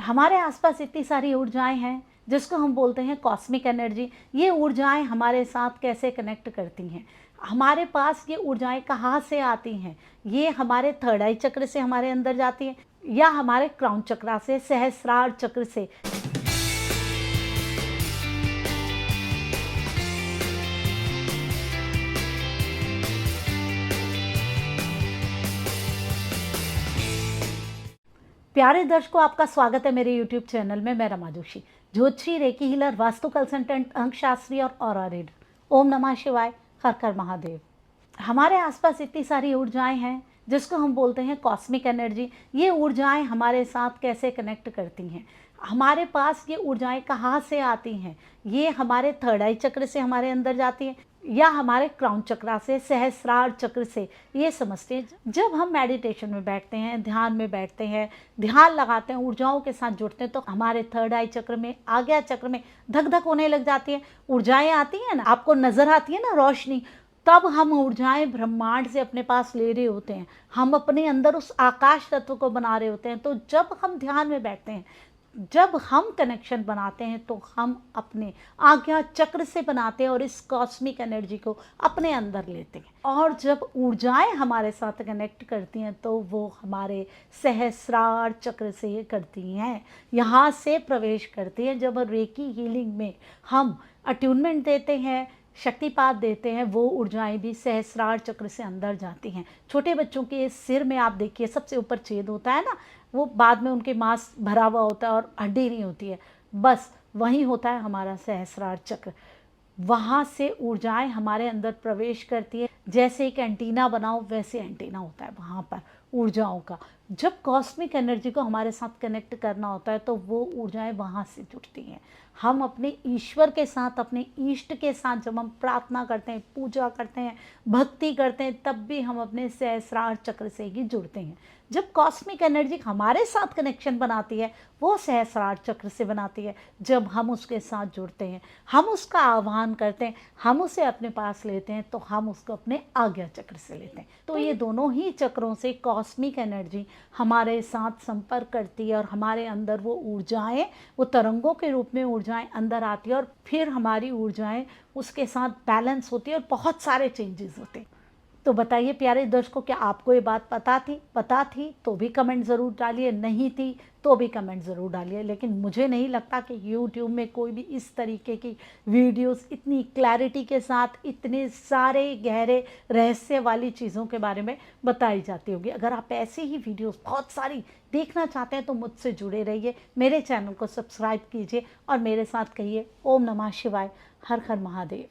हमारे आसपास इतनी सारी ऊर्जाएं हैं जिसको हम बोलते हैं कॉस्मिक एनर्जी। ये ऊर्जाएं हमारे साथ कैसे कनेक्ट करती हैं, हमारे पास ये ऊर्जाएं कहाँ से आती हैं? ये हमारे थर्ड आई चक्र से हमारे अंदर जाती हैं या हमारे क्राउन चक्रा से, सहस्रार चक्र से। प्यारे दर्शकों, आपका स्वागत है मेरे YouTube चैनल में। मैं रमा जोशी, ज्योतिषी, रेकी हीलर, वास्तु कंसल्टेंट, अंकशास्त्री और ऑरा रीडर। ओम नमः शिवाय, हर हर महादेव। हमारे आसपास इतनी सारी ऊर्जाएं हैं जिसको हम बोलते हैं कॉस्मिक एनर्जी। ये ऊर्जाएं हमारे साथ कैसे कनेक्ट करती हैं, हमारे पास ये ऊर्जाएं कहाँ से आती हैं? ये हमारे थर्ड आई चक्र से हमारे अंदर जाती हैं या हमारे क्राउन चक्रा से, सहस्रार चक्र से। ये समझते हैं जब हम मेडिटेशन में बैठते हैं, ध्यान में बैठते हैं, ध्यान लगाते हैं, ऊर्जाओं के साथ जुड़ते हैं, तो हमारे थर्ड आई चक्र में, आज्ञा चक्र में धक धक होने लग जाती है। ऊर्जाएं आती हैं ना, आपको नजर आती है ना रोशनी, तब हम ऊर्जाएं ब्रह्मांड से अपने पास ले रहे होते हैं। हम अपने अंदर उस आकाश तत्व को बना रहे होते हैं। तो जब हम ध्यान में बैठते हैं, जब हम कनेक्शन बनाते हैं, तो हम अपने आज्ञा चक्र से बनाते हैं और इस कॉस्मिक एनर्जी को अपने अंदर लेते हैं। और जब ऊर्जाएं हमारे साथ कनेक्ट करती हैं तो वो हमारे सहस्रार चक्र से करती हैं, यहाँ से प्रवेश करती हैं। जब रेकी हीलिंग में हम अट्यूनमेंट देते हैं, शक्तिपात देते हैं, वो ऊर्जाएं भी सहस्रार चक्र से अंदर जाती हैं। छोटे बच्चों के सिर में आप देखिए, सबसे ऊपर छेद होता है ना, वो बाद में उनके मांस भरा हुआ होता है और हड्डी नहीं होती है, बस वहीं होता है हमारा सहस्रार चक्र। वहाँ से ऊर्जाएं हमारे अंदर प्रवेश करती है। जैसे एक एंटीना बनाओ वैसे एंटीना होता है वहाँ पर ऊर्जाओं का। जब कॉस्मिक एनर्जी को हमारे साथ कनेक्ट करना होता है तो वो ऊर्जाएं वहाँ से जुड़ती हैं। हम अपने ईश्वर के साथ, अपने इष्ट के साथ जब हम प्रार्थना करते हैं, पूजा करते हैं, भक्ति करते हैं, तब भी हम अपने सहस्रार चक्र से ही जुड़ते हैं। जब कॉस्मिक एनर्जी हमारे साथ कनेक्शन बनाती है, वो सहस्रार चक्र से बनाती है। जब हम उसके साथ जुड़ते हैं, हम उसका आह्वान करते हैं, हम उसे अपने पास लेते हैं, तो हम उसको अपने आज्ञा चक्र से लेते हैं। तो ये दोनों ही चक्रों से कॉस्मिक एनर्जी हमारे साथ संपर्क करती है और हमारे अंदर वो ऊर्जाएं, वो तरंगों के रूप में ऊर्जाएं अंदर आती है और फिर हमारी ऊर्जाएं उसके साथ बैलेंस होती है और बहुत सारे चेंजेस होते हैं। तो बताइए प्यारे दर्शकों, क्या आपको ये बात पता थी तो भी कमेंट ज़रूर डालिए, नहीं थी तो भी कमेंट ज़रूर डालिए। लेकिन मुझे नहीं लगता कि YouTube में कोई भी इस तरीके की वीडियोस इतनी क्लैरिटी के साथ, इतने सारे गहरे रहस्य वाली चीज़ों के बारे में बताई जाती होगी। अगर आप ऐसी ही वीडियोस बहुत सारी देखना चाहते हैं तो मुझसे जुड़े रहिए, मेरे चैनल को सब्सक्राइब कीजिए और मेरे साथ कहिए ओम नमः शिवाय, हर हर महादेव।